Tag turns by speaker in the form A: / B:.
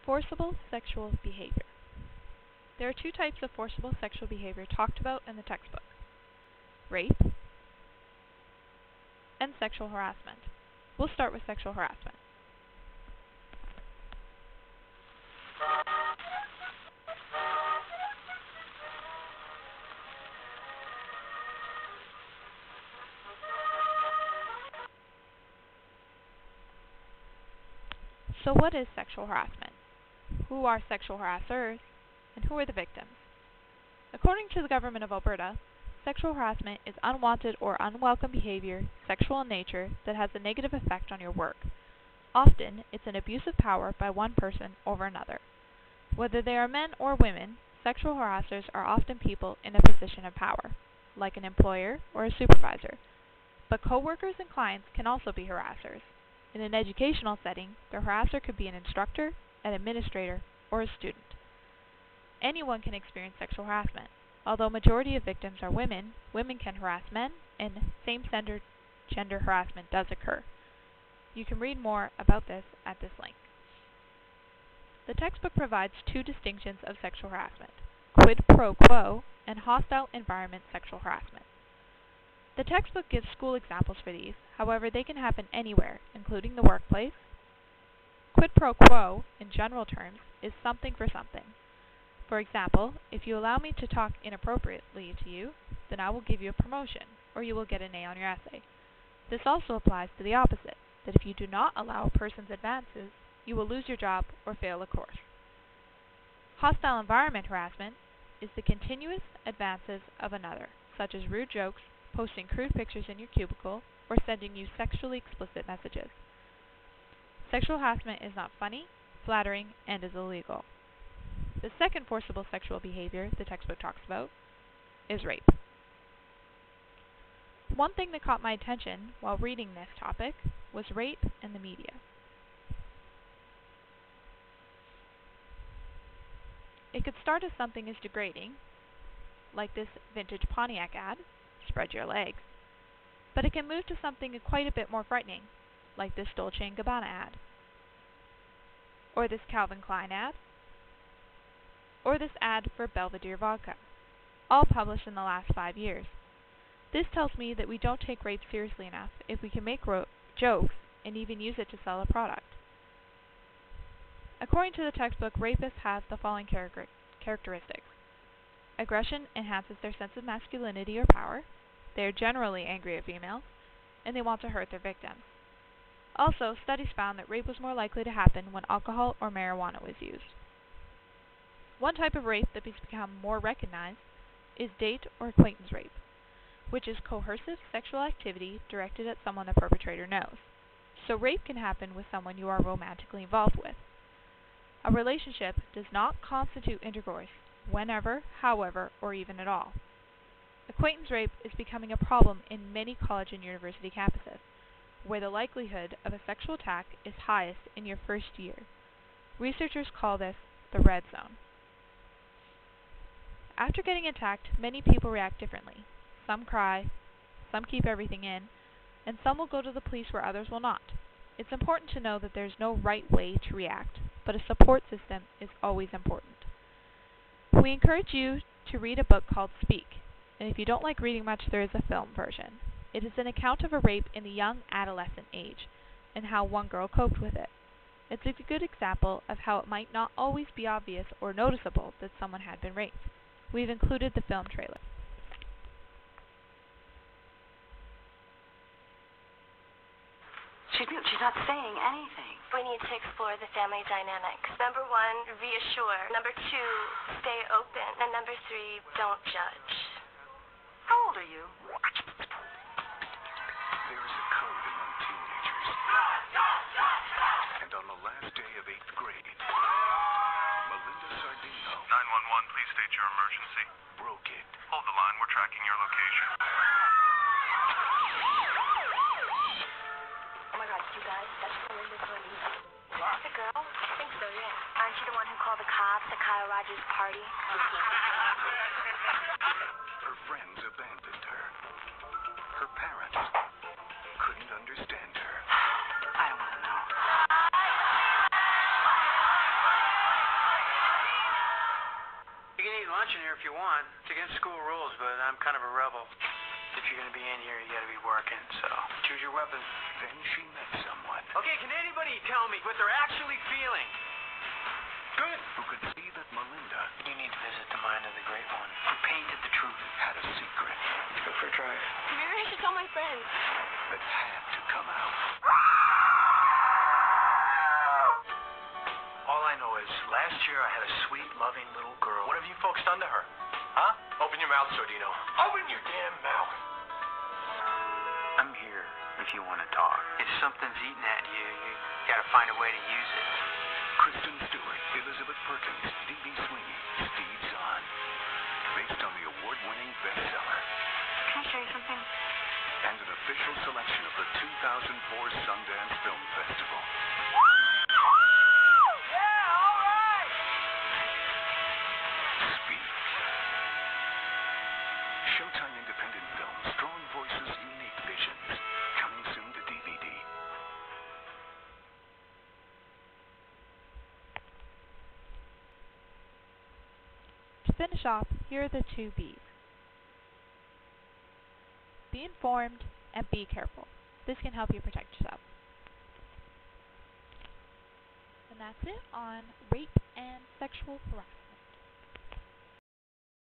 A: Forcible sexual behavior. There are two types of forcible sexual behavior talked about in the textbook: rape and sexual harassment. We'll start with sexual harassment. So what is sexual harassment? Who are sexual harassers, and who are the victims? According to the Government of Alberta, sexual harassment is unwanted or unwelcome behavior, sexual in nature, that has a negative effect on your work. Often, it's an abuse of power by one person over another. Whether they are men or women, sexual harassers are often people in a position of power, like an employer or a supervisor. But coworkers and clients can also be harassers. In an educational setting, the harasser could be an instructor, an administrator, or a student. Anyone can experience sexual harassment. Although majority of victims are women, women can harass men, and same-gender harassment does occur. You can read more about this at this link. The textbook provides two distinctions of sexual harassment: quid pro quo and hostile environment sexual harassment. The textbook gives school examples for these, however they can happen anywhere, including the workplace. Quid pro quo, in general terms, is something for something. For example, if you allow me to talk inappropriately to you, then I will give you a promotion, or you will get an A on your essay. This also applies to the opposite, that if you do not allow a person's advances, you will lose your job or fail a course. Hostile environment harassment is the continuous advances of another, such as rude jokes, posting crude pictures in your cubicle, or sending you sexually explicit messages. Sexual harassment is not funny, flattering, and is illegal. The second forcible sexual behavior the textbook talks about is rape. One thing that caught my attention while reading this topic was rape in the media. It could start as something as degrading, like this vintage Pontiac ad, spread your legs, but it can move to something quite a bit more frightening, like this Dolce & Gabbana ad, or this Calvin Klein ad, or this ad for Belvedere vodka, all published in the last 5 years. This tells me that we don't take rape seriously enough if we can make jokes and even use it to sell a product. According to the textbook, rapists have the following characteristics. Aggression enhances their sense of masculinity or power. They are generally angry at females, and they want to hurt their victims. Also, studies found that rape was more likely to happen when alcohol or marijuana was used. One type of rape that has become more recognized is date or acquaintance rape, which is coercive sexual activity directed at someone the perpetrator knows. So rape can happen with someone you are romantically involved with. A relationship does not constitute intercourse whenever, however, or even at all. Acquaintance rape is becoming a problem in many college and university campuses, where the likelihood of a sexual attack is highest in your first year. Researchers call this the red zone. After getting attacked, many people react differently. Some cry, some keep everything in, and some will go to the police where others will not. It's important to know that there's no right way to react, but a support system is always important. We encourage you to read a book called Speak, and if you don't like reading much, there is a film version. It is an account of a rape in the young adolescent age, and how one girl coped with it. It's a good example of how it might not always be obvious or noticeable that someone had been raped. We've included the film trailer.
B: She's not saying anything.
C: We need to explore the family dynamics. Number 1, reassure. Number 2, stay open. And number 3, don't judge.
B: How old are you?
D: There is a code among teenagers. And on the last day of 8th grade, Melinda Sardino...
E: 911, please state your emergency.
D: Broke it.
E: Hold the line, we're tracking your location.
C: Oh my God, you guys, that's Melinda Sardino. That's the girl? I think so, yeah. Aren't you the one who called the cops at Kyle Rogers' party?
D: Her friends abandoned her. Her parents couldn't understand her.
B: I don't want to know.
F: I'm kind of a rebel. If you're gonna be in here, you gotta be working, so choose your weapon.
D: Then she met someone
F: Okay, can anybody tell me what they're actually feeling? Good.
D: who could see that Melinda
F: You need to visit the mind of the Great One, who painted the truth.
D: had a secret
F: Let's go for a drive.
C: Maybe I should tell my friends.
D: that had to come out.
F: All I know is, last year I had a sweet, loving little girl. What have you folks done to her? Huh? Open your mouth, Sordino. Open your damn mouth. I'm here if you want to talk. If something's eating at you, you gotta find a way to use it.
D: Kristen Stewart, Elizabeth Perkins, D.B. Sweeney, Steve Zahn. Based on the award-winning bestseller
C: Can I show you something?
D: and an official selection of the 2004 Sundance Film Festival.
F: Yeah, all right.
D: Speak. Showtime Independent Films, strong voices, unique visions. Coming soon to DVD.
A: To finish off, here are the 2 B's. Be informed and be careful. This can help you protect yourself. And that's it on rape and sexual harassment.